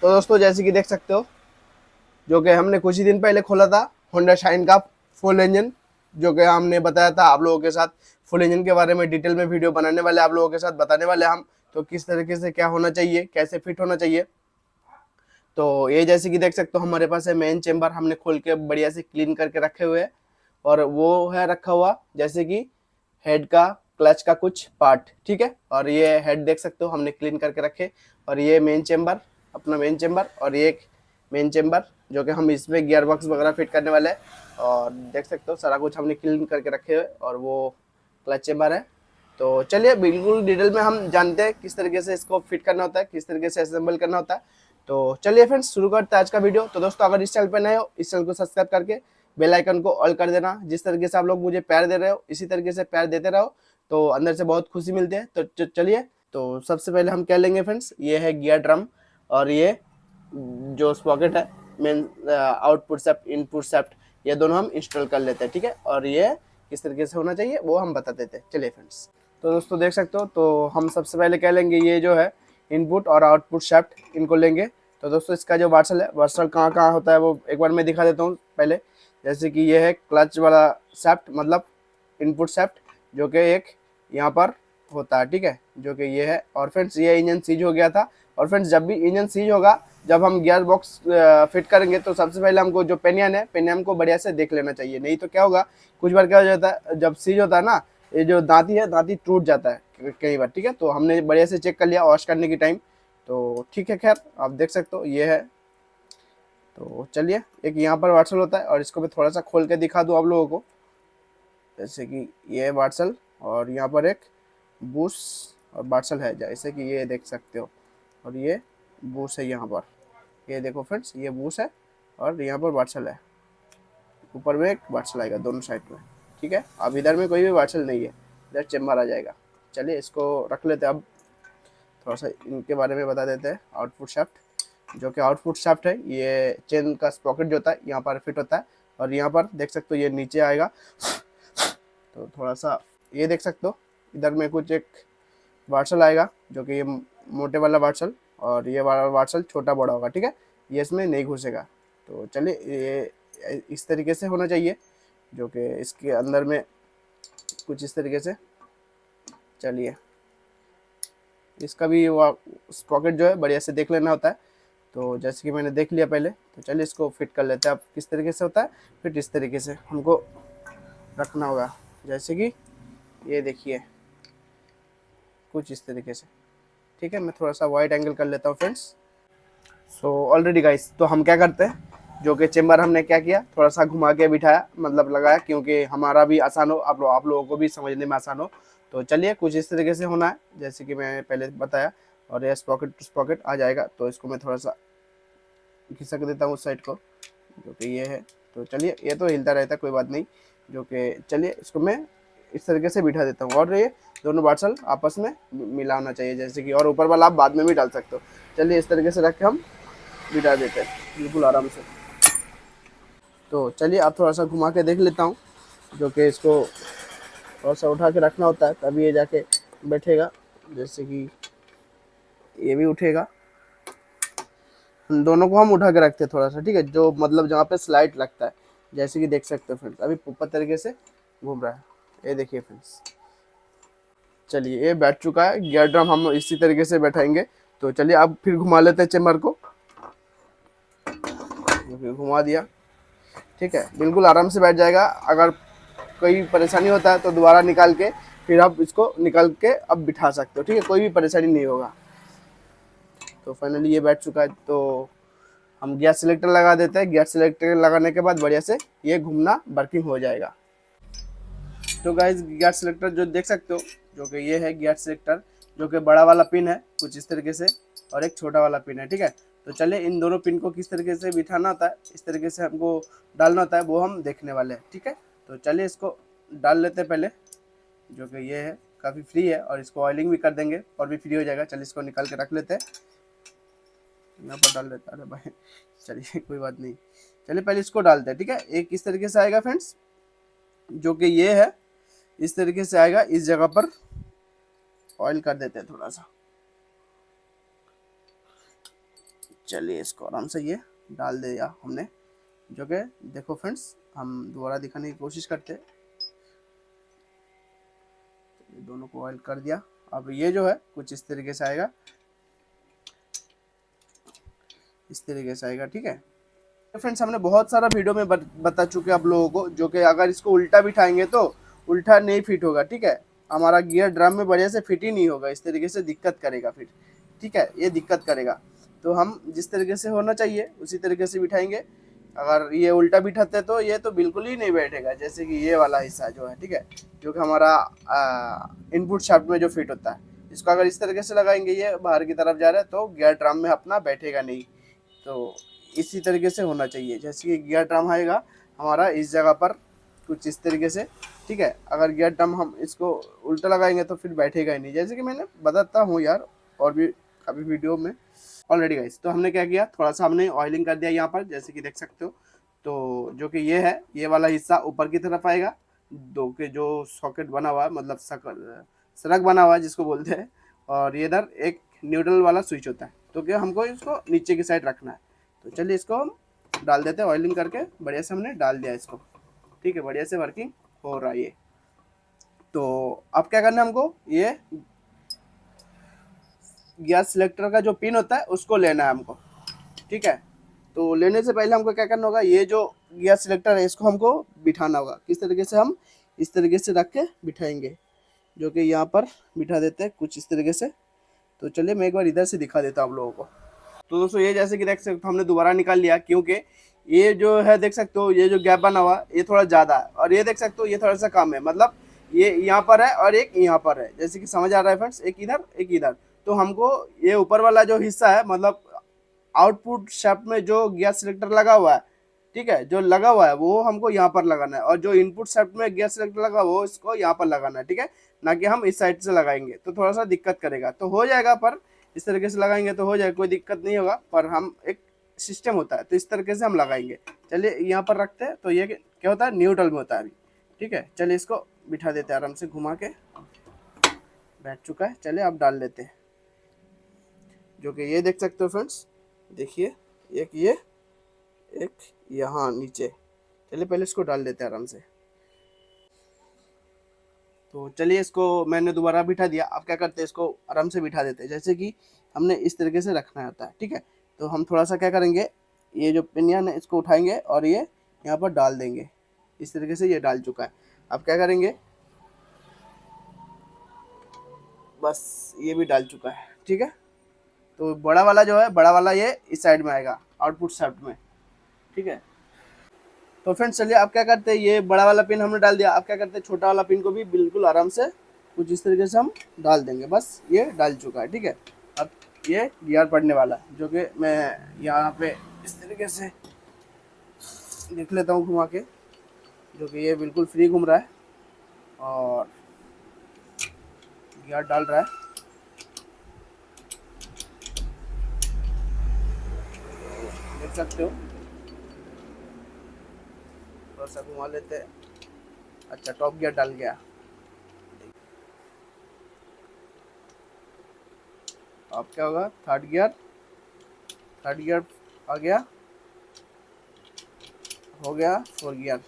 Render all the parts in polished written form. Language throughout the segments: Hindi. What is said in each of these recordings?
तो दोस्तों जैसे कि देख सकते हो, जो कि हमने कुछ ही दिन पहले खोला था होंडा शाइन का फुल इंजन, जो कि हमने बताया था आप लोगों के साथ। फुल इंजन के बारे में डिटेल में वीडियो बनाने वाले, आप लोगों के साथ बताने वाले हम, तो किस तरीके से क्या होना चाहिए, कैसे फिट होना चाहिए। तो ये जैसे कि देख सकते हो हमारे पास है मेन चेम्बर, हमने खोल के बढ़िया से क्लीन करके रखे हुए हैं। और वो है रखा हुआ जैसे कि हेड का, क्लच का कुछ पार्ट, ठीक है। और ये हेड देख सकते हो हमने क्लीन करके रखे। और ये मेन चेम्बर, अपना मेन चेम्बर, और ये एक मेन चेम्बर जो कि हम इसमें गियर बॉक्स वगैरह फिट करने वाले हैं। और देख सकते हो सारा कुछ हमने क्लीन करके रखे हुए। और वो क्लच चेम्बर है। तो चलिए बिल्कुल डिटेल में हम जानते हैं किस तरीके से इसको फिट करना होता है, किस तरीके से असेंबल करना होता है। तो चलिए फ्रेंड्स शुरू करते हैं आज का वीडियो। तो दोस्तों अगर इस चैनल पर नए हो, इस चैनल को सब्सक्राइब करके बेल आइकन को ऑल कर देना। जिस तरीके से आप लोग मुझे प्यार दे रहे हो, इसी तरीके से प्यार देते रहो, तो अंदर से बहुत खुशी मिलती है। तो चलिए, तो सबसे पहले हम क्या लेंगे फ्रेंड्स, ये है गियर ड्रम। और ये जो स्पॉकेट है, मेन आउटपुट सेफ्ट, इनपुट सेफ्ट, ये दोनों हम इंस्टॉल कर लेते हैं, ठीक है। और ये किस तरीके से होना चाहिए वो हम बता देते हैं। चलिए फ्रेंड्स, तो दोस्तों देख सकते हो, तो हम सबसे पहले क्या लेंगे, ये जो है इनपुट और आउटपुट शेफ्ट, इनको लेंगे। तो दोस्तों इसका जो वार्सल है, वार्सल कहाँ कहाँ होता है वो एक बार मैं दिखा देता हूँ पहले। जैसे कि ये है क्लच वाला शेफ्ट, मतलब इनपुट शेफ्ट, जो कि एक यहाँ पर होता है, ठीक है, जो कि ये है। और फ्रेंड्स ये इंजन सीज हो गया था। और फ्रेंड्स जब भी इंजन सीज होगा, जब हम गियर बॉक्स फिट करेंगे, तो सबसे पहले हमको जो पेनियन है, पेनियन को बढ़िया से देख लेना चाहिए। नहीं तो क्या होगा, कुछ बार क्या हो जाता है, जब सीज होता है ना, ये जो दांती है, दांती टूट जाता है कई बार, ठीक है। तो हमने बढ़िया से चेक कर लिया वॉश करने की टाइम, तो ठीक है। खैर आप देख सकते हो ये है। तो चलिए, एक यहाँ पर वार्सल होता है, और इसको मैं थोड़ा सा खोल के दिखा दूँ आप लोगों को। जैसे कि ये है वार्सल, और यहाँ पर एक बूस और वार्सल है, जैसे कि ये देख सकते हो। और ये बूस है यहाँ पर, ये देखो फ्रेंड्स, ये बूस है और यहाँ पर वार्सल है। ऊपर में एक वार्सल आएगा दोनों साइड में, ठीक है। अब इधर में कोई भी वार्सल नहीं है, इधर चेम्बर आ जाएगा। चलिए इसको रख लेते हैं। अब थोड़ा सा इनके बारे में बता देते हैं। आउटपुट शाफ्ट, जो कि आउटपुट शाफ्ट है, ये चेन का स्पॉकेट जो होता है यहाँ पर फिट होता है। और यहाँ पर देख सकते हो ये नीचे आएगा। तो थोड़ा सा ये देख सकते हो, इधर में कुछ एक वार्सल आएगा, जो कि ये मोटे वाला वार्सल, और ये वाला वार्सल छोटा बड़ा होगा, ठीक है। ये इसमें नहीं घुसेगा। तो चलिए, ये इस तरीके से होना चाहिए, जो कि इसके अंदर में कुछ इस तरीके से। चलिए, इसका भी स्पॉकेट जो है बढ़िया से देख लेना होता है। तो जैसे कि मैंने देख लिया पहले, तो चलिए इसको फिट कर लेते हैं। अब किस तरीके से होता है फिट, इस तरीके से हमको रखना होगा। जैसे कि ये देखिए कुछ इस तरीके से, ठीक है। मैं थोड़ा सा वाइड एंगल कर लेता हूँ फ्रेंड्स। सो ऑलरेडी गाइस, तो हम क्या करते हैं, जो कि चेम्बर हमने क्या किया, थोड़ा सा घुमा के बिठाया, मतलब लगाया, क्योंकि हमारा भी आसान हो, आप लोगों को भी समझने में आसान हो। तो चलिए कुछ इस तरीके से होना है, जैसे कि मैं पहले बताया। और ये स्पॉकेट टू स्पॉकेट आ जाएगा। तो इसको मैं थोड़ा सा खिसक देता हूँ उस साइड को, जो कि ये है। तो चलिए, ये तो हिलता रहता है, कोई बात नहीं। जो कि चलिए इसको मैं इस तरीके से बिठा देता हूँ। और ये दोनों वार्सल आपस में मिलाना चाहिए, जैसे कि, और ऊपर वाला आप बाद में भी डाल सकते हो। चलिए इस तरीके से रख के हम बिठा देते हैं बिल्कुल आराम से। तो चलिए आप थोड़ा सा घुमा के देख लेता हूँ, जो कि इसको थोड़ा सा उठा के रखना होता है, तभी ये जाके बैठेगा। जैसे कि ये भी उठेगा, दोनों को हम उठा के रखते हैं थोड़ा सा, ठीक है, जो मतलब जहाँ पे स्लाइड लगता है। जैसे कि देख सकते हो फ्रेंड्स, अभी ऊपर तरीके से घूम रहा है, ये देखिए फ्रेंड्स। चलिए ये बैठ चुका है। गियर ड्रम हम इसी तरीके से बैठाएंगे। तो चलिए अब फिर घुमा लेते हैं चेम्बर को, फिर घुमा दिया, ठीक है, बिल्कुल आराम से बैठ जाएगा। अगर कोई परेशानी होता है तो दोबारा निकाल के फिर आप इसको निकाल के अब बिठा सकते हो, ठीक है, कोई भी परेशानी नहीं होगा। तो फाइनली ये बैठ चुका है। तो हम गियर सिलेक्टर लगा देते हैं। गियर सिलेक्टर लगाने के बाद बढ़िया से ये घूमना वर्किंग हो जाएगा। तो गाइस गियर सिलेक्टर जो देख सकते हो, जो कि ये है गियर सिलेक्टर, जो कि बड़ा वाला पिन है कुछ इस तरीके से, और एक छोटा वाला पिन है, ठीक है। तो चलिए इन दोनों पिन को किस तरीके से बिठाना होता है, इस तरीके से हमको डालना होता है, वो हम देखने वाले हैं, ठीक है। तो चलिए इसको डाल लेते हैं पहले, जो कि ये है, काफ़ी फ्री है, और इसको ऑयलिंग भी कर देंगे और भी फ्री हो जाएगा। चलिए इसको निकाल के रख लेते हैं, यहाँ पर डाल देता है। अरे भाई चलिए कोई बात नहीं, चलिए पहले इसको डालते हैं, ठीक है। एक इस तरीके से आएगा फ्रेंड्स, जो कि ये है, इस तरीके से आएगा। इस जगह पर ऑयल कर देते हैं थोड़ा सा, चलिए इसको आराम से ये डाल दिया हमने, जो कि देखो फ्रेंड्स हम दोबारा दिखाने की कोशिश करते हैं। दोनों को ऑयल कर दिया। अब ये जो है कुछ इस तरीके से आएगा, इस तरीके से आएगा, ठीक है। तो फ्रेंड्स हमने बहुत सारा वीडियो में बता चुके आप लोगों को, जो कि अगर इसको उल्टा बिठाएंगे तो उल्टा नहीं फिट होगा, ठीक है। हमारा गियर ड्रम में बढ़िया से फिट ही नहीं होगा, इस तरीके से दिक्कत करेगा फिर, ठीक है, ये दिक्कत करेगा। तो हम जिस तरीके से होना चाहिए उसी तरीके से बिठाएंगे। अगर ये उल्टा बिठाते तो ये तो बिल्कुल ही नहीं बैठेगा, जैसे कि ये वाला हिस्सा जो है, ठीक है, जो कि हमारा इनपुट शाफ्ट में जो फिट होता है, इसको अगर इस तरीके से लगाएंगे, ये बाहर की तरफ जा रहा है तो गियर ड्रम में अपना बैठेगा नहीं। तो इसी तरीके से होना चाहिए, जैसे कि गियर ड्रम आएगा हमारा इस जगह पर कुछ इस तरीके से, ठीक है। अगर गियर ड्रम हम इसको उल्टा लगाएंगे तो फिर बैठेगा ही नहीं, जैसे कि मैंने बताता हूँ यार और भी अभी वीडियो में ऑलरेडी गाइस। तो हमने क्या किया, थोड़ा सा हमने ऑयलिंग कर दिया यहाँ पर, जैसे कि देख सकते हो। तो जो कि ये है, ये वाला हिस्सा ऊपर की तरफ आएगा, दो के जो सॉकेट बना हुआ है, मतलब सरक बना हुआ है जिसको बोलते हैं, और ये इधर एक न्यूट्रल वाला स्विच होता है। तो क्या हमको इसको नीचे की साइड रखना है। तो चलिए इसको हम डाल देते हैं, ऑयलिंग करके बढ़िया से हमने डाल दिया इसको, ठीक है, बढ़िया से वर्किंग हो रहा है ये। तो अब क्या करना है हमको, ये गियर सिलेक्टर का जो पिन होता है उसको लेना है हमको, ठीक है। तो लेने से पहले हमको क्या करना होगा, ये जो गियर सिलेक्टर है इसको हमको बिठाना होगा। किस तरीके से, हम इस तरीके से रख के बिठाएंगे, जो कि यहाँ पर बिठा देते हैं कुछ इस तरीके से। तो चलिए मैं एक बार इधर से दिखा देता हूँ आप लोगों को। तो दोस्तों ये जैसे कि देख सकते हो हमने दोबारा निकाल लिया, क्योंकि ये जो है देख सकते हो, ये जो गैप बना हुआ ये थोड़ा ज़्यादा है, और ये देख सकते हो ये थोड़ा सा कम है, मतलब ये यहाँ पर है और एक यहाँ पर है, जैसे कि समझ आ रहा है फ्रेंड्स, एक इधर एक इधर। तो हमको ये ऊपर वाला जो हिस्सा है, मतलब आउटपुट शाफ्ट में जो गियर सिलेक्टर लगा हुआ है, ठीक है, जो लगा हुआ है वो हमको यहाँ पर लगाना है, और जो इनपुट शाफ्ट में गियर सिलेक्टर लगा वो इसको यहाँ पर लगाना है, ठीक है, ना कि हम इस साइड से लगाएंगे तो थोड़ा सा दिक्कत करेगा। तो हो जाएगा, पर इस तरीके से लगाएंगे तो हो जाएगा, कोई दिक्कत नहीं होगा, पर हम एक सिस्टम होता है तो इस तरीके से हम लगाएंगे। चलिए यहाँ पर रखते हैं, तो ये क्या होता है, न्यूट्रल में होता है अभी, ठीक है। चलिए इसको बिठा देते हैं आराम से घुमा के, बैठ चुका है। चलिए अब डाल लेते हैं, जो कि ये देख सकते हो फ्रेंड्स, देखिए एक ये, एक यहाँ नीचे। चलिए पहले इसको डाल देते हैं आराम से। तो चलिए इसको मैंने दोबारा बिठा दिया। अब क्या करते हैं, इसको आराम से बिठा देते हैं, जैसे कि हमने इस तरीके से रखना होता है, ठीक है। तो हम थोड़ा सा क्या करेंगे, ये जो पिनियन है इसको उठाएंगे और ये यहाँ पर डाल देंगे, इस तरीके से ये डाल चुका है। अब क्या करेंगे, बस ये भी डाल चुका है, ठीक है। तो बड़ा वाला जो है, बड़ा वाला ये इस साइड में आएगा आउटपुट शाफ्ट में, ठीक है। तो फ्रेंड्स चलिए अब क्या करते हैं, ये बड़ा वाला पिन हमने डाल दिया। अब क्या करते हैं, छोटा वाला पिन को भी बिल्कुल आराम से कुछ इस तरीके से हम डाल देंगे, बस ये डाल चुका है, ठीक है। अब ये गियर पड़ने वाला है, जो कि मैं यहाँ पे इस तरीके से देख लेता हूँ घुमा के, जो कि ये बिल्कुल फ्री घूम रहा है और गियर डाल रहा है। देख सकते हो, थोड़ा सा घुमा लेते हैं। अच्छा, टॉप गियर डाल गया। अब क्या होगा, थर्ड गियर आ गया, हो गया फोर्थ गियर।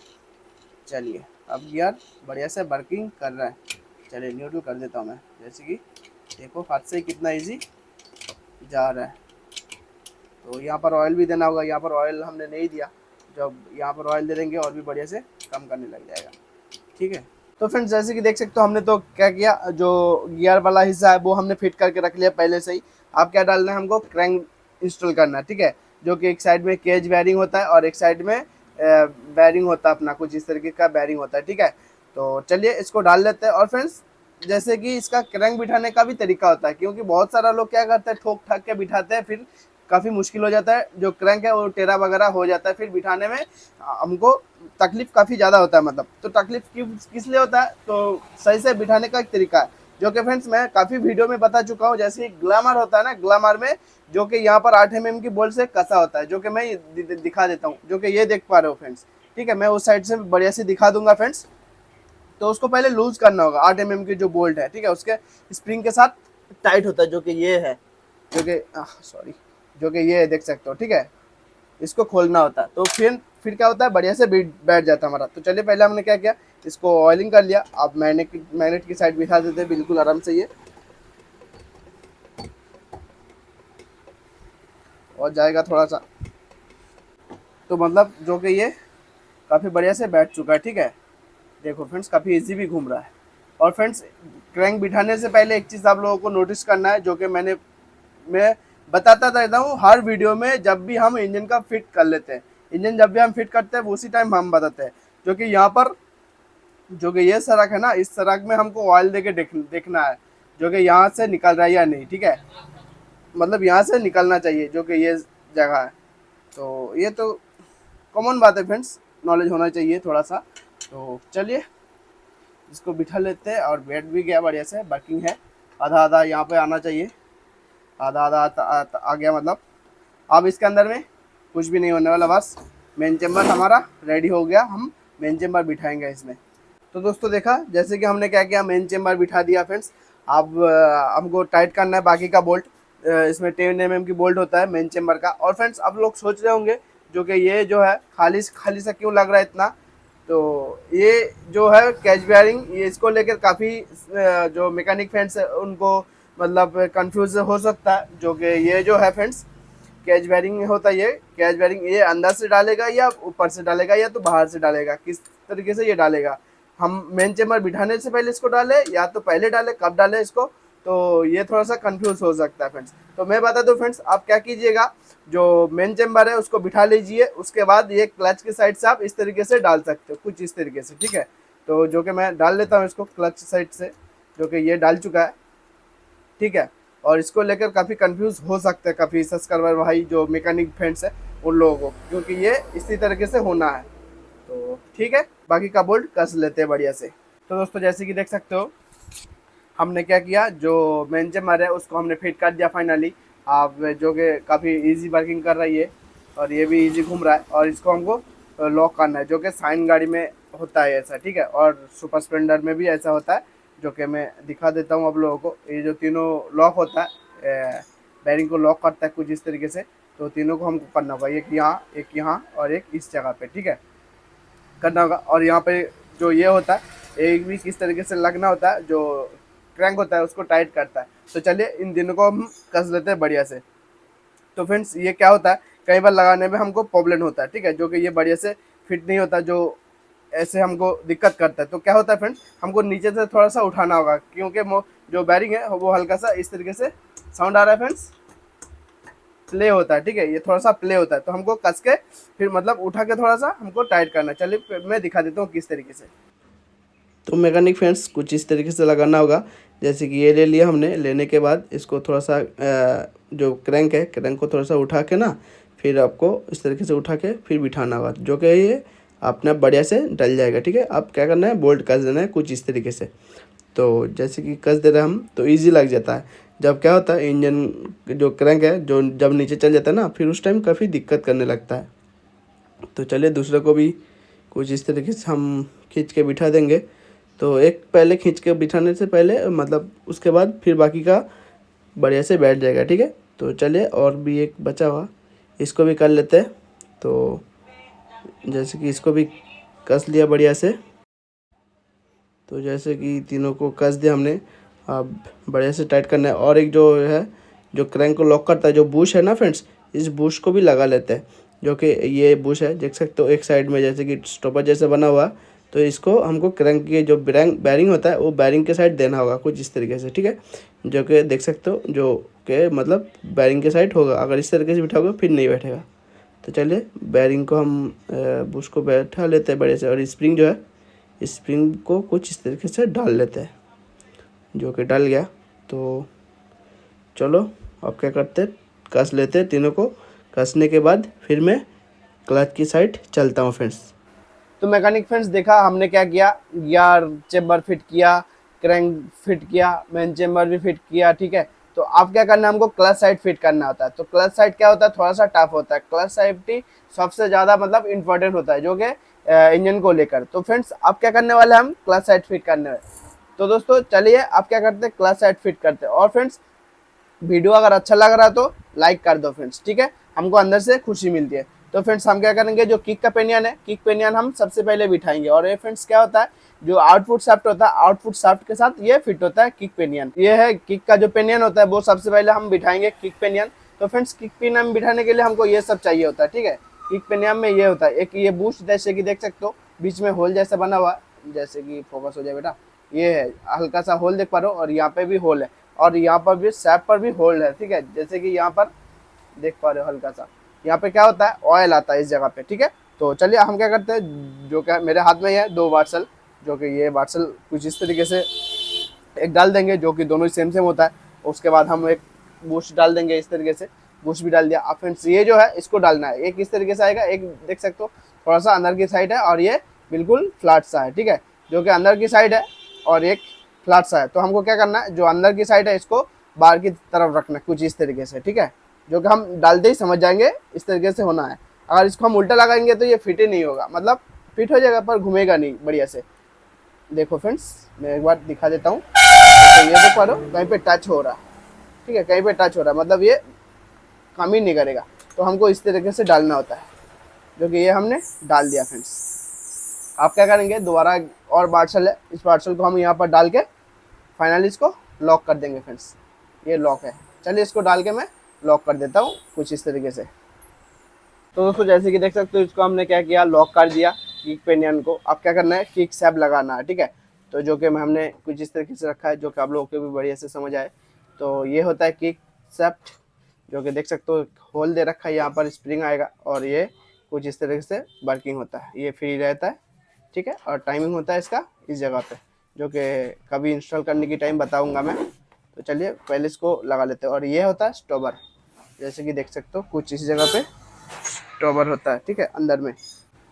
चलिए अब गियर बढ़िया से वर्किंग कर रहा है। चलिए न्यूट्रल कर देता हूँ मैं, जैसे कि देखो हाथ से कितना इजी जा रहा है। तो यहाँ पर ऑयल भी देना होगा, यहाँ पर ऑयल हमने नहीं दिया, जब यहाँ पर ऑयल दे देंगे और भी बढ़िया से कम करने लग जाएगा, ठीक है। तो फ्रेंड्स जैसे कि देख सकते हो हमने तो क्या किया, जो गियर वाला हिस्सा है वो हमने फिट करके रख लिया पहले से ही। अब क्या डालना है, हमको क्रैंक इंस्टॉल करना है, ठीक है, जो कि एक साइड में केज बेयरिंग होता है और एक साइड में बेयरिंग होता है अपना, कुछ इस तरीके का बेयरिंग होता है, ठीक है। तो चलिए इसको डाल लेते हैं। और फ्रेंड्स जैसे कि इसका क्रैंक बिठाने का भी तरीका होता है, क्योंकि बहुत सारा लोग क्या करते हैं, ठोक ठाक के बिठाते हैं, फिर काफ़ी मुश्किल हो जाता है, जो क्रैंक है वो टेढ़ा वगैरह हो जाता है, फिर बिठाने में हमको तकलीफ काफ़ी ज़्यादा होता है, मतलब तो तकलीफ किस लिए होता है, तो सही से बिठाने का एक तरीका है, जो कि फ्रेंड्स मैं काफ़ी वीडियो में बता चुका हूँ। जैसे ग्लैमर होता है ना, ग्लैमर में जो कि यहाँ पर 8 mm की बोल्ट से कसा होता है, जो कि मैं दिखा देता हूँ, जो कि ये देख पा रहे हो फ्रेंड्स, ठीक है। मैं उस साइड से बढ़िया से दिखा दूंगा फ्रेंड्स। तो उसको पहले लूज करना होगा, 8 mm की जो बोल्ट है, ठीक है, उसके स्प्रिंग के साथ टाइट होता है, जो कि ये है, जो कि सॉरी जो कि ये देख सकते हो, ठीक है। इसको खोलना होता है, तो फिर क्या होता है, बढ़िया से बैठ जाता है हमारा। तो चलिए पहले हमने क्या किया, इसको ऑयलिंग कर लिया। अब मैग्नेट की साइड बिठा देते हैं बिल्कुल आराम से ये, और जाएगा थोड़ा सा, तो मतलब जो कि ये काफ़ी बढ़िया से बैठ चुका है, ठीक है। देखो फ्रेंड्स, काफ़ी इजी भी घूम रहा है। और फ्रेंड्स, क्रैंक बिठाने से पहले एक चीज़ आप लोगों को नोटिस करना है, जो कि मैं बताता रहता हूँ हर वीडियो में। जब भी हम इंजन का फिट कर लेते हैं, इंजन जब भी हम फिट करते हैं उसी टाइम हम बताते हैं, जो कि यहाँ पर जो कि ये सड़क है ना, इस सड़क में हमको ऑयल दे के देखना है, जो कि यहाँ से निकल रहा है या नहीं, ठीक है। मतलब यहाँ से निकलना चाहिए, जो कि ये जगह है। तो ये तो कॉमन बात है फ्रेंड्स, नॉलेज होना चाहिए थोड़ा सा। तो चलिए इसको बिठा लेते हैं, और बैठ भी गया बढ़िया से, वर्किंग है। आधा आधा यहाँ पे आना चाहिए, आधा आधा आ गया मतलब। अब इसके अंदर में कुछ भी नहीं होने वाला, बस मेन चेम्बर हमारा रेडी हो गया। हम मेन चेम्बर बिठाएंगे इसमें। तो दोस्तों देखा, जैसे कि हमने क्या किया, मेन चेम्बर बिठा दिया फ्रेंड्स। अब हमको टाइट करना है बाकी का बोल्ट। इसमें 10 mm की बोल्ट होता है मेन चेम्बर का। और फ्रेंड्स, अब लोग सोच रहे होंगे जो कि ये जो है खाली खाली सा क्यों लग रहा है इतना। तो ये जो है कैच बेयरिंग, ये इसको लेकर काफ़ी जो मैकेनिक फ्रेंड्स है उनको मतलब कंफ्यूज हो सकता है। जो कि ये जो है फ्रेंड्स, कैच बेयरिंग होता है। ये कैच बेयरिंग ये अंदर से डालेगा या ऊपर से डालेगा या तो बाहर से डालेगा, किस तरीके से ये डालेगा। हम मेन चेम्बर बिठाने से पहले इसको डाले या तो पहले डाले, कब डाले इसको, तो ये थोड़ा सा कंफ्यूज हो सकता है फ्रेंड्स। तो मैं बता दूं फ्रेंड्स, आप क्या कीजिएगा, जो मेन चेम्बर है उसको बिठा लीजिए। उसके बाद ये क्लच की साइड से आप इस तरीके से डाल सकते हो, कुछ इस तरीके से, ठीक है। तो जो कि मैं डाल लेता हूँ इसको क्लच साइड से, जो कि ये डाल चुका है, ठीक है। और इसको लेकर काफ़ी कंफ्यूज हो सकते हैं काफ़ी सब्सक्राइबर भाई, जो मैकेनिक फ्रेंड्स है उन लोगों को, क्योंकि ये इसी तरीके से होना है। तो ठीक है, बाकी का बोल्ट कस लेते हैं बढ़िया से। तो दोस्तों जैसे कि देख सकते हो, हमने क्या किया, जो मेन चेम्बर है उसको हमने फिट कर दिया फाइनली। आप जो कि काफ़ी इजी वर्किंग कर रही है, और ये भी इजी घूम रहा है। और इसको हमको लॉक करना है, जो कि साइन गाड़ी में होता है ऐसा, ठीक है। और सुपर स्प्लेंडर में भी ऐसा होता है, जो कि मैं दिखा देता हूँ आप लोगों को। ये जो तीनों लॉक होता है, बैरिंग को लॉक करता है कुछ इस तरीके से। तो तीनों को हमको करना होगा, एक यहाँ और एक इस जगह पे, ठीक है, करना होगा। और यहाँ पे जो ये होता है, एक भी किस तरीके से लगना होता है, जो क्रैंक होता है उसको टाइट करता है। तो चलिए इन तीनों को हम कस लेते हैं बढ़िया से। तो फ्रेंड्स, ये क्या होता है, कई बार लगाने में हमको प्रॉब्लम होता है, ठीक है, जो कि ये बढ़िया से फिट नहीं होता, जो ऐसे हमको दिक्कत करता है। तो क्या होता है फ्रेंड्स, हमको नीचे से थोड़ा सा उठाना होगा, क्योंकि जो बैरिंग है वो हल्का सा इस तरीके से साउंड आ रहा है फ्रेंड्स, प्ले होता है, ठीक है, ये थोड़ा सा प्ले होता है। तो हमको कस के फिर मतलब उठा के थोड़ा सा हमको टाइट करना है। चलिए मैं दिखा देता हूँ किस तरीके से। तो मैकेनिक फ्रेंड्स, कुछ इस तरीके से लगाना होगा। जैसे कि ये ले लिया हमने, लेने के बाद इसको थोड़ा सा जो क्रैंक है, क्रैंक को थोड़ा सा उठा के ना, फिर आपको इस तरीके से उठा के फिर बिठाना होगा, जो कि ये अपना बढ़िया से डल जाएगा, ठीक है। अब क्या करना है, बोल्ट कस देना है कुछ इस तरीके से। तो जैसे कि कस दे रहे हम, तो ईजी लग जाता है। जब क्या होता है, इंजन जो क्रैंक है जो जब नीचे चल जाता है ना, फिर उस टाइम काफ़ी दिक्कत करने लगता है। तो चलिए दूसरे को भी कुछ इस तरीके से हम खींच के बिठा देंगे। तो एक पहले खींच के बिठाने से पहले मतलब उसके बाद फिर बाकी का बढ़िया से बैठ जाएगा, ठीक है। तो चलिए और भी एक बचा हुआ, इसको भी कर लेते हैं। तो जैसे कि इसको भी कस लिया बढ़िया से। तो जैसे कि तीनों को कस दिया हमने, अब बढ़िया से टाइट करना है। और एक जो है, जो क्रैंक को लॉक करता है, जो बुश है ना फ्रेंड्स, इस बुश को भी लगा लेते हैं, जो कि ये बुश है देख सकते हो एक साइड में जैसे कि स्टॉपर जैसे बना हुआ। तो इसको हमको क्रैंक की जो बैरिंग होता है वो बैरिंग के साइड देना होगा कुछ इस तरीके से, ठीक है, जो कि देख सकते हो, जो कि मतलब बैरिंग के साइड होगा। अगर इस तरीके से बिठाओगे फिर नहीं बैठेगा। तो चलिए बैरिंग को हम बुश को बैठा लेते हैं बढ़िया से। और स्प्रिंग जो है, स्प्रिंग को कुछ इस तरीके से डाल लेते हैं, जो कि डल गया। तो चलो अब क्या करते हैं, कस लेते हैं तीनों को। कसने के बाद फिर मैं क्लच की साइड चलता हूँ फ्रेंड्स। तो मैकेनिक फ्रेंड्स देखा हमने क्या किया, गियर चेम्बर फिट किया, क्रैंक फिट किया, मेन चेम्बर भी फिट किया, ठीक है। तो अब क्या करना है, हमको क्लच साइड फिट करना होता है। तो क्लच साइड क्या होता है, थोड़ा सा टफ होता है। क्लच सेफ्टी सबसे ज़्यादा मतलब इम्पोर्टेंट होता है, जो कि इंजन को लेकर। तो फ्रेंड्स अब क्या करने वाले हम, क्लच साइड फिट करने वाले। तो दोस्तों चलिए अब क्या करते हैं, क्लच साइड फिट करते हैं। और फ्रेंड्स वीडियो अगर अच्छा लग रहा है तो लाइक कर दो फ्रेंड्स, ठीक है, हमको अंदर से खुशी मिलती है। तो फ्रेंड्स हम क्या करेंगे, जो किक का पेनियन है, किक पेनियन हम सबसे पहले बिठाएंगे। और ये फ्रेंड्स क्या होता है, जो आउटपुट शाफ्ट होता है, आउटपुट शाफ्ट के साथ ये फिट होता है किक पेनियन। ये है किक का जो पेनियन होता है, वो सबसे पहले हम बिठाएंगे किक पेनियन। तो फ्रेंड्स किक पेनियन बिठाने के लिए हमको ये सब चाहिए होता है, ठीक है। किक पेनियन में ये होता है, एक ये बूस्ट जैसे कि देख सकते हो बीच में होल जैसा बना हुआ है, जैसे कि फोकस हो जाए बेटा, ये है हल्का सा होल देख पा रहे हो, और यहाँ पे भी होल है, और यहाँ पर भी सैप पर भी होल है, ठीक है, जैसे कि यहाँ पर देख पा रहे हो हल्का सा। यहाँ पे क्या होता है, ऑयल आता है इस जगह पे, ठीक है। तो चलिए हम क्या करते हैं, जो क्या मेरे हाथ में है 2 वाटसल, जो कि ये वाटसल कुछ इस तरीके से एक डाल देंगे, जो कि दोनों ही सेम सेम होता है। उसके बाद हम एक बूस्ट डाल देंगे इस तरीके से, बूस्ट भी डाल दिया। अब फ्रेंड्स ये जो है इसको डालना है, एक इस तरीके से आएगा, एक देख सकते हो थोड़ा सा अंदर की साइड है, और ये बिल्कुल फ्लैट सा है, ठीक है, जो कि अंदर की साइड है और एक फ्लैट सा है। तो हमको क्या करना है, जो अंदर की साइड है इसको बाहर की तरफ रखना है कुछ इस तरीके से, ठीक है, जो कि हम डालते ही समझ जाएंगे इस तरीके से होना है। अगर इसको हम उल्टा लगाएंगे तो ये फिट ही नहीं होगा, मतलब फिट हो जाएगा पर घूमेगा नहीं बढ़िया से। देखो फ्रेंड्स मैं एक बार दिखा देता हूँ, तो ये देख पा रहे हो कहीं पे टच हो रहा है, ठीक है, कहीं पे टच हो रहा है, मतलब ये काम ही नहीं करेगा। तो हमको इस तरीके से डालना होता है, जो कि ये हमने डाल दिया फ्रेंड्स। आप क्या करेंगे, दोबारा और पार्सल है, इस पार्सल को हम यहाँ पर डाल के फाइनली इसको लॉक कर देंगे फ्रेंड्स। ये लॉक है, चलिए इसको डाल के मैं लॉक कर देता हूँ कुछ इस तरीके से। तो दोस्तों जैसे कि देख सकते हो इसको हमने क्या किया, लॉक कर दिया किक पेनियन को। अब क्या करना है, किक सैप लगाना है, ठीक है। तो जो कि हमने कुछ इस तरीके से रखा है, जो कि आप लोगों को भी बढ़िया से समझ आए। तो ये होता है किक सैप, जो कि देख सकते हो होल दे रखा है, यहाँ पर स्प्रिंग आएगा, और ये कुछ इस तरीके से वर्किंग होता है, ये फ्री रहता है, ठीक है। और टाइमिंग होता है इसका इस जगह पे, जो कि कभी इंस्टॉल करने की टाइम बताऊंगा मैं। तो चलिए पहले इसको लगा लेते हैं। और ये होता है स्टॉपर, जैसे कि देख सकते हो कुछ इस जगह पे स्टॉपर होता है, ठीक है, अंदर में।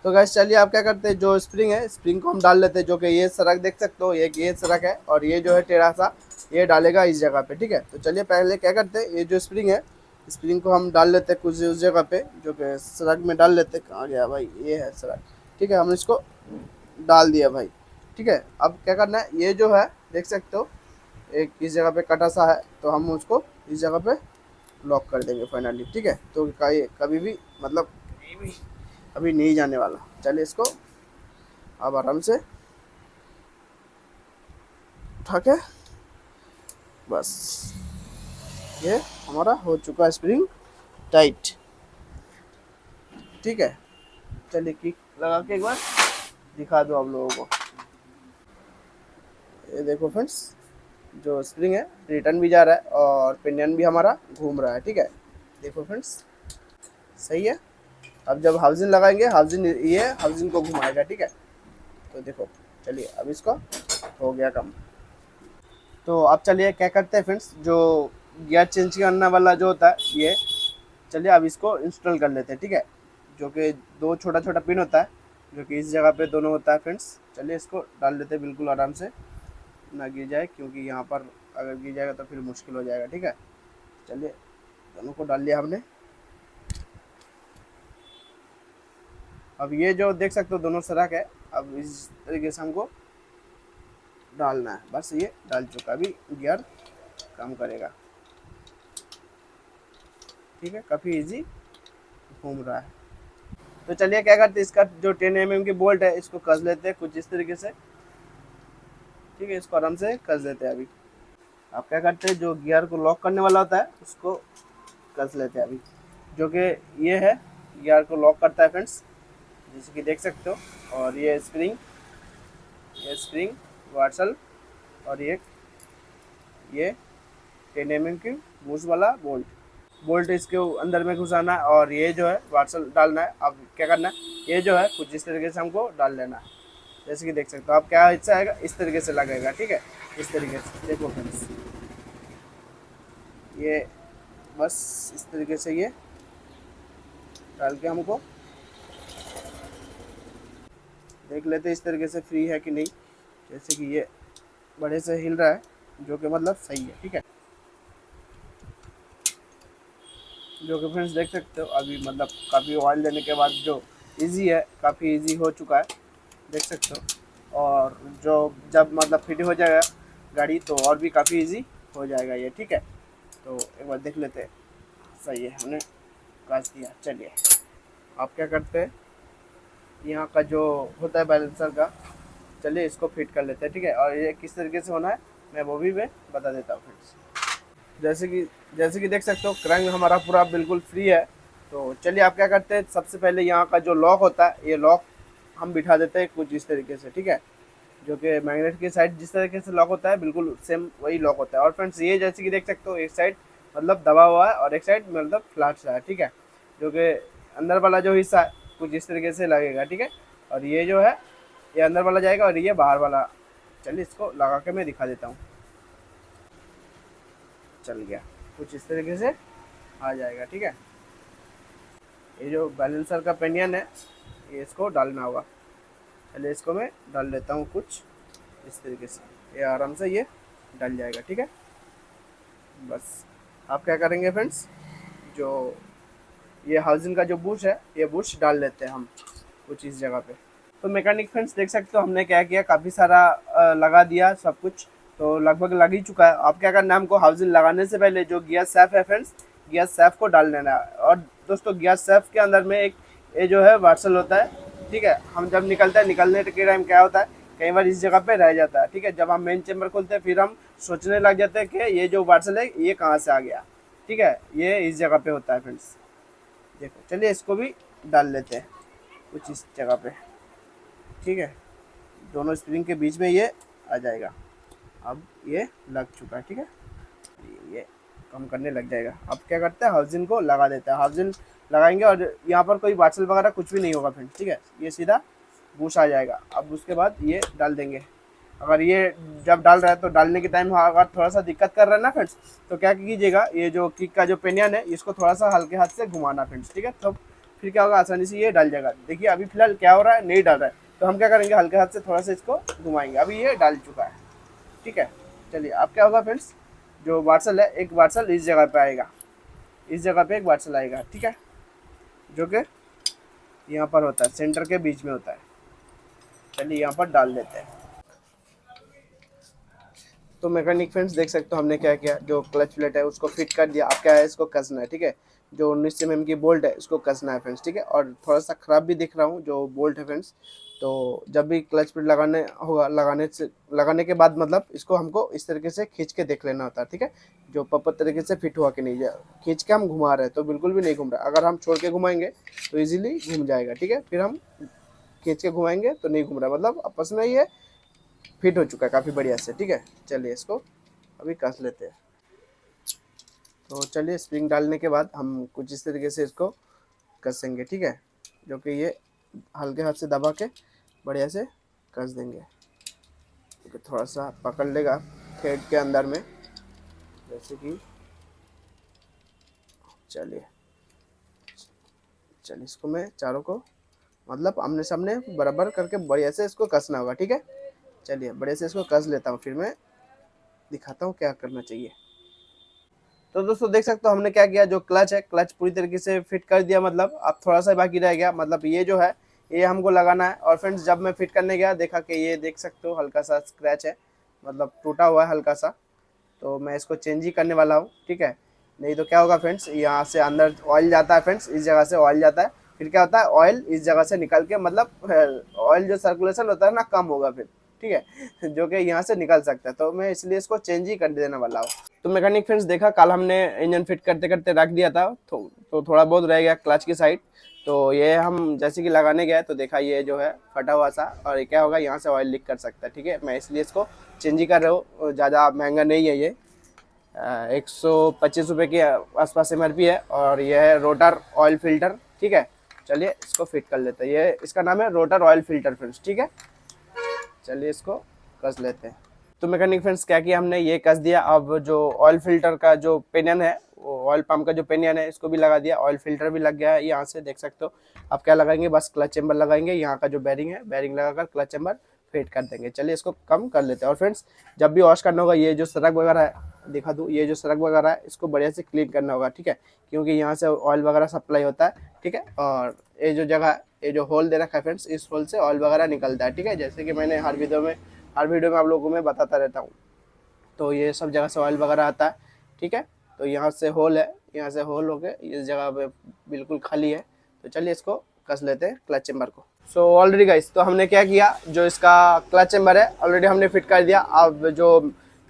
तो गैस चलिए आप क्या करते हैं, जो स्प्रिंग है स्प्रिंग को हम डाल लेते हैं, जो कि ये सड़क देख सकते हो, ये सड़क है, और ये जो है टेढ़ा सा ये डालेगा इस जगह पे, ठीक है। तो चलिए पहले क्या करते हैं, ये जो स्प्रिंग है स्प्रिंग को हम डाल लेते हैं कुछ उस जगह पे, जो कि सड़क में डाल लेते हैं। कहाँ गया भाई, ये है सड़क, ठीक है, हम इसको डाल दिया भाई, ठीक है। अब क्या करना है, ये जो है देख सकते हो एक इस जगह पे कटा सा है, तो हम उसको इस जगह पे लॉक कर देंगे फाइनली, ठीक है। तो कभी भी मतलब कहीं भी अभी नहीं जाने वाला। चलिए इसको अब आराम से उठा के, बस ये हमारा हो चुका है स्प्रिंग टाइट, ठीक है। चलिए किक लगा के एक बार दिखा दो आप लोगों को। ये देखो फ्रेंड्स, जो स्प्रिंग है रिटर्न भी जा रहा है और पिनियन भी हमारा घूम रहा है, ठीक है। देखो फ्रेंड्स सही है। अब जब हाउसिंग लगाएंगे, हाउसिंग ये हाउसिंग को घुमाएगा, ठीक है। तो देखो चलिए अब इसका हो गया काम। तो अब चलिए क्या करते हैं फ्रेंड्स, जो गियर चेंज करने वाला जो होता है ये, चलिए अब इसको इंस्टॉल कर लेते हैं, ठीक है। जो कि 2 छोटा छोटा पिन होता है, जो कि इस जगह पे दोनों होता है फ्रेंड्स। चलिए इसको डाल देते हैं बिल्कुल आराम से, ना गिर जाए, क्योंकि यहाँ पर अगर गिर जाएगा तो फिर मुश्किल हो जाएगा, ठीक है। चलिए दोनों को डाल लिया हमने। अब ये जो देख सकते हो दोनों सड़क है, अब इस तरीके से हमको डालना है, बस ये डाल चुका, अभी गियर काम करेगा, ठीक है, काफ़ी इजी घूम रहा है। तो चलिए क्या करते हैं, इसका जो 10 mm की बोल्ट है इसको कस लेते हैं कुछ इस तरीके से, ठीक है, इसको आराम से कस देते हैं अभी। आप क्या करते हैं, जो गियर को लॉक करने वाला होता है उसको कस लेते हैं अभी, जो कि ये है गियर को लॉक करता है फ्रेंड्स, जैसे कि देख सकते हो। और ये स्प्रिंग वाटसल, और ये 10 mm की बूस्ट वाला बोल्ट इसके अंदर में घुसाना है, और ये जो है वाटसल डालना है। अब क्या करना है, ये जो है कुछ इस तरीके से हमको डाल लेना है, जैसे कि देख सकते हो। आप क्या हिस्सा आएगा इस तरीके से लगेगा, ठीक है, इस तरीके से। देखो फ्रेंड्स ये बस इस तरीके से ये डाल के हमको देख लेते इस तरीके से फ्री है कि नहीं, जैसे कि ये बड़े से हिल रहा है, जो कि मतलब सही है, ठीक है। जो कि फ्रेंड्स देख सकते हो अभी मतलब काफ़ी ऑयल देने के बाद जो इजी है, काफ़ी इजी हो चुका है, देख सकते हो। और जो जब मतलब फिट हो जाएगा गाड़ी तो और भी काफ़ी इजी हो जाएगा ये, ठीक है। तो एक बार देख लेते हैं, सही है, हमने कस दिया। चलिए आप क्या करते हैं, यहाँ का जो होता है बैलेंसर का, चलिए इसको फिट कर लेते हैं, ठीक है। और ये किस तरीके से होना है मैं वो भी मैं बता देता हूँ फ्रेंड्स। जैसे कि देख सकते हो क्रैंक हमारा पूरा बिल्कुल फ्री है। तो चलिए आप क्या करते हैं, सबसे पहले यहाँ का जो लॉक होता है ये लॉक हम बिठा देते हैं कुछ इस तरीके से, ठीक है। जो कि मैग्नेट की साइड जिस तरीके से लॉक होता है बिल्कुल सेम वही लॉक होता है। और फ्रेंड्स ये जैसे कि देख सकते हो एक साइड मतलब दबा हुआ है और एक साइड मतलब फ्लैट सा है, ठीक है। जो कि अंदर वाला जो हिस्सा है कुछ इस तरीके से लगेगा, ठीक है। और ये जो है ये अंदर वाला जाएगा और ये बाहर वाला। चलिए इसको लगा के मैं दिखा देता हूँ। चल गया, कुछ इस तरीके से आ जाएगा, ठीक है। ये जो बैलेंसर का पेनियन है ये इसको डालना होगा। चलिए इसको मैं डाल लेता हूँ कुछ इस तरीके से, ये आराम से ये डल जाएगा, ठीक है। बस आप क्या करेंगे फ्रेंड्स, जो ये हाउसिंग का जो बुश है ये बुश डाल लेते हैं हम कुछ इस जगह पे। तो मैकेनिक फ्रेंड्स देख सकते हो हमने क्या किया, काफ़ी सारा लगा दिया सब कुछ, तो लगभग लग ही चुका है। आप क्या करना है, हमको हाउसिंग लगाने से पहले जो गियर सैफ है फ्रेंड्स, गियर सैफ को डाल लेना है। और दोस्तों गियर सैफ के अंदर में एक ये जो है वार्सल होता है, ठीक है। हम जब निकलते हैं, निकलने के टाइम क्या होता है कई बार इस जगह पे रह जाता है, ठीक है। जब हम मेन चेम्बर खोलते हैं फिर हम सोचने लग जाते हैं कि ये जो वार्सल है ये कहाँ से आ गया, ठीक है। ये इस जगह पे होता है फ्रेंड्स, देखो। चलिए इसको भी डाल लेते हैं कुछ इस जगह पे, ठीक है। दोनों स्प्रिंग के बीच में ये आ जाएगा। अब ये लग चुका है, ठीक है। ये कम करने लग जाएगा। अब क्या करते हैं, हाउसिंग को लगा देते हैं। हाउसिंग लगाएंगे और यहाँ पर कोई बाटल वगैरह कुछ भी नहीं होगा फ्रेंड्स, ठीक है। ये सीधा बूश आ जाएगा। अब उसके बाद ये डाल देंगे। अगर ये जब डाल रहा है तो डालने के टाइम अगर थोड़ा सा दिक्कत कर रहा है ना फ्रेंड्स, तो क्या कीजिएगा, ये जो किक का जो पेनियन है इसको थोड़ा सा हल्के हाथ से घुमाना फ्रेंड्स, ठीक है। तो फिर क्या होगा, आसानी से ये डाल जाएगा। देखिए अभी फिलहाल क्या हो रहा है, नहीं डाल रहा है, तो हम क्या करेंगे, हल्के हाथ से थोड़ा सा इसको घुमाएंगे। अभी ये डाल चुका है, ठीक है। चलिए अब क्या होगा फ्रेंड्स, जो वार्सल है एक वार्सल इस जगह पे आएगा, इस जगह पे एक वार्सल आएगा, ठीक है। जो कि यहाँ पर होता है, सेंटर के बीच में होता है। चलिए यहाँ पर डाल देते हैं। तो मैकेनिक फ्रेंड्स देख सकते हो हमने क्या किया, जो क्लच प्लेट है उसको फिट कर दिया। अब क्या है, इसको कसना है, ठीक है। जो 19 mm की बोल्ट है इसको कसना है फ्रेंड्स, ठीक है। और थोड़ा सा ख़राब भी दिख रहा हूँ जो बोल्ट है फ्रेंड्स। तो जब भी क्लच प्लेट लगाने होगा, लगाने के बाद मतलब इसको हमको इस तरीके से खींच के देख लेना होता है, ठीक है। जो प्रॉपर तरीके से फिट हुआ कि नहीं जाए, खींच के हम घुमा रहे हैं तो बिल्कुल भी नहीं घूम रहा। अगर हम छोड़ के घुमाएंगे तो ईजिली घूम जाएगा, ठीक है। फिर हम खींच के घुमाएंगे तो नहीं घूम रहा, मतलब आपस में ये फिट हो चुका है काफ़ी बढ़िया से, ठीक है। चलिए इसको अभी कस लेते हैं। तो चलिए स्प्रिंग डालने के बाद हम कुछ इस तरीके से इसको कसेंगे, ठीक है। जो कि ये हल्के हाथ से दबा के बढ़िया से कस देंगे, क्योंकि थोड़ा सा पकड़ लेगा थ्रेड के अंदर में, जैसे कि। चलिए इसको मैं चारों को मतलब आमने सामने बराबर करके बढ़िया से इसको कसना होगा, ठीक है। चलिए बढ़िया से इसको कस लेता हूँ, फिर मैं दिखाता हूँ क्या करना चाहिए। तो दोस्तों देख सकते हो हमने क्या किया, जो क्लच है क्लच पूरी तरीके से फिट कर दिया, मतलब अब थोड़ा सा बाकी रह गया, मतलब ये जो है ये हमको लगाना है। और फ्रेंड्स जब मैं फिट करने गया देखा कि ये देख सकते हो हल्का सा स्क्रैच है, मतलब टूटा हुआ है हल्का सा। तो मैं इसको चेंज ही करने वाला हूँ, ठीक है। नहीं तो क्या होगा फ्रेंड्स, यहाँ से अंदर ऑयल जाता है फ्रेंड्स, इस जगह से ऑयल जाता है, फिर क्या होता है ऑयल इस जगह से निकल के मतलब ऑयल जो सर्कुलेशन होता है ना कम होगा फिर, ठीक है। जो कि यहाँ से निकल सकता है, तो मैं इसलिए इसको चेंज ही कर देने वाला हूँ। तो मैकेनिक फ्रेंड्स देखा कल हमने इंजन फिट करते करते रख दिया था, तो थोड़ा बहुत रह गया क्लच की साइड। तो ये हम जैसे कि लगाने गए तो देखा ये जो है फटा हुआ सा, और ये क्या होगा यहाँ से ऑयल लीक कर सकता है, ठीक है। मैं इसलिए इसको चेंज ही कर रहा हूँ। ज़्यादा महंगा नहीं है ये, 125 रुपये के आसपास MRP है। और यह है रोटर ऑयल फिल्टर, ठीक है। चलिए इसको फिट कर लेते हैं। ये इसका नाम है रोटर ऑयल फिल्टर फ्रेंड्स, ठीक है। चलिए इसको कस लेते हैं। तो मैकेनिक फ्रेंड्स क्या किया हमने, ये कस दिया। अब जो ऑयल फिल्टर का जो पेनियन है, वो ऑयल पंप का जो पेनियन है इसको भी लगा दिया। ऑयल फिल्टर भी लग गया है, यहाँ से देख सकते हो। अब क्या लगाएंगे, बस क्लच चेम्बर लगाएंगे, यहाँ का जो बैरिंग है बैरिंग लगाकर क्लच चेम्बर फिट कर देंगे। चलिए इसको कम कर लेते हैं। और फ्रेंड्स जब भी वॉश करना होगा, ये जो सड़क वगैरह है दिखा दूँ, ये जो सड़क वगैरह है इसको बढ़िया से क्लीन करना होगा, ठीक है। क्योंकि यहाँ से ऑयल वगैरह सप्लाई होता है, ठीक है। और ये जो जगह है, ये जो होल दे रखा है फ्रेंड्स, इस होल से ऑयल वगैरह निकलता है, ठीक है। जैसे कि मैंने हर वीडियो में आप लोगों को मैं बताता रहता हूँ। तो ये सब जगह से ऑयल वगैरह आता है, ठीक है। तो यहाँ से होल है, यहाँ से होल हो गए, इस जगह पे बिल्कुल खाली है। तो चलिए इसको कस लेते हैं क्लच चेम्बर को। सो ऑलरेडी गाइस, तो हमने क्या किया, जो इसका क्लच चेम्बर है ऑलरेडी हमने फिट कर दिया। अब जो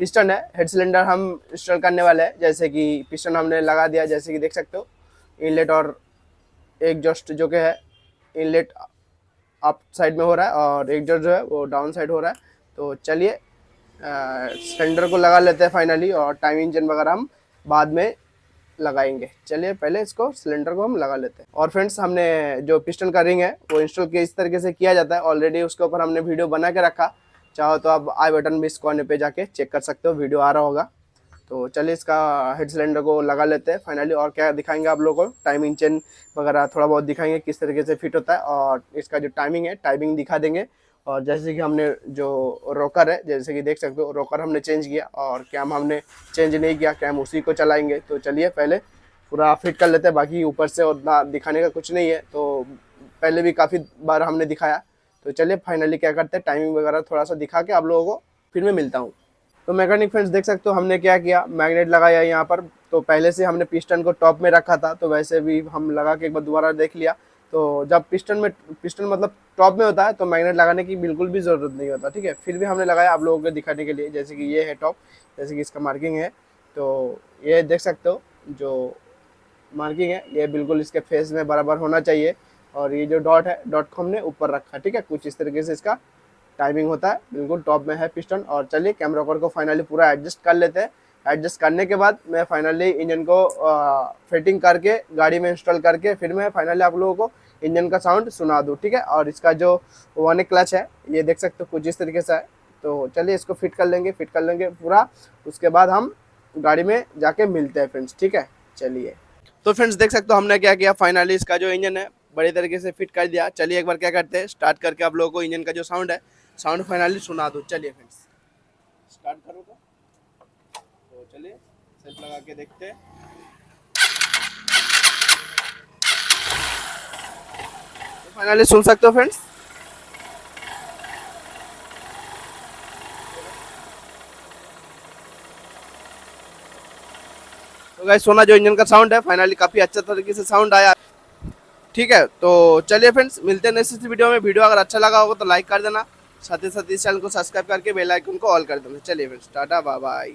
पिस्टन है, हेड सिलेंडर हम इंस्टॉल करने वाले हैं। जैसे कि पिस्टन हमने लगा दिया, जैसे कि देख सकते हो, इनलेट और एग्जॉस्ट जो कि है, इनलेट अप साइड में हो रहा है और एग्जॉस्ट जो है वो डाउन साइड हो रहा है। तो चलिए सिलेंडर को लगा लेते हैं फाइनली, और टाइम इंजन वगैरह हम बाद में लगाएंगे। चलिए पहले इसको सिलेंडर को हम लगा लेते हैं। और फ्रेंड्स, हमने जो पिस्टन का रिंग है वो इंस्टॉल इस तरीके से किया जाता है ऑलरेडी, उसके ऊपर हमने वीडियो बना के रखा। चाहो तो आप आई बटन भी इस कोने पे जाके चेक कर सकते हो, वीडियो आ रहा होगा। तो चलिए इसका हेड सिलेंडर को लगा लेते हैं फाइनली, और क्या दिखाएंगे आप लोगों को, टाइम इंजन वगैरह थोड़ा बहुत दिखाएंगे किस तरीके से फिट होता है, और इसका जो टाइमिंग है टाइमिंग दिखा देंगे। और जैसे कि हमने जो रोकर है, जैसे कि देख सकते हो, रोकर हमने चेंज किया, और कैम हमने चेंज नहीं किया, कैम उसी को चलाएंगे। तो चलिए पहले पूरा फिट कर लेते हैं, बाकी ऊपर से उतना दिखाने का कुछ नहीं है, तो पहले भी काफ़ी बार हमने दिखाया। तो चलिए फाइनली क्या करते हैं, टाइमिंग वगैरह थोड़ा सा दिखा के आप लोगों को फिर मैं मिलता हूँ। तो मैकेनिक फ्रेंड्स देख सकते हो हमने क्या किया, मैग्नेट लगाया यहाँ पर। तो पहले से हमने पिस्टन को टॉप में रखा था, तो वैसे भी हम लगा के एक बार दोबारा देख लिया। तो जब पिस्टन मतलब टॉप में होता है तो मैग्नेट लगाने की बिल्कुल भी ज़रूरत नहीं होता, ठीक है। फिर भी हमने लगाया आप लोगों को दिखाने के लिए। जैसे कि ये है टॉप, जैसे कि इसका मार्किंग है, तो ये देख सकते हो जो मार्किंग है ये बिल्कुल इसके फेस में बराबर होना चाहिए। और ये जो डॉट है, डॉट को हमने ऊपर रखा, ठीक है। कुछ इस तरीके से इसका टाइमिंग होता है, बिल्कुल टॉप में है पिस्टन। और चलिए कैम रॉकर को फाइनली पूरा एडजस्ट कर लेते हैं। एडजस्ट करने के बाद मैं फाइनली इंजन को फिटिंग करके गाड़ी में इंस्टॉल करके फिर मैं फाइनली आप लोगों को इंजन का साउंड सुना दूँ, ठीक है। और इसका जो वन क्लच है ये देख सकते हो कुछ इस तरीके से है। तो चलिए इसको फिट कर लेंगे पूरा, उसके बाद हम गाड़ी में जाके मिलते हैं फ्रेंड्स, ठीक है। चलिए तो फ्रेंड्स देख सकते हो हमने क्या किया, फाइनली इसका जो इंजन है बड़े तरीके से फिट कर दिया। चलिए एक बार क्या करते हैं, स्टार्ट करके आप लोगों को इंजन का जो साउंड है, साउंड फाइनली सुना दो। चलिए फ्रेंड्स स्टार्ट करो तो चलिए सेल्फ लगा के देखते हैं। तो फाइनली सुन सकते हो फ्रेंड्स। तो गाइस सोना जो इंजन का साउंड है फाइनली काफ़ी अच्छा तरीके से साउंड आया, ठीक है। तो चलिए फ्रेंड्स मिलते हैं नेक्स्ट वीडियो में। वीडियो अगर अच्छा लगा होगा तो लाइक कर देना, साथ ही साथ इस चैनल को सब्सक्राइब करके बेल आइकन को ऑल कर देना। चलिए फ्रेंड्स टाटा बाय बाय।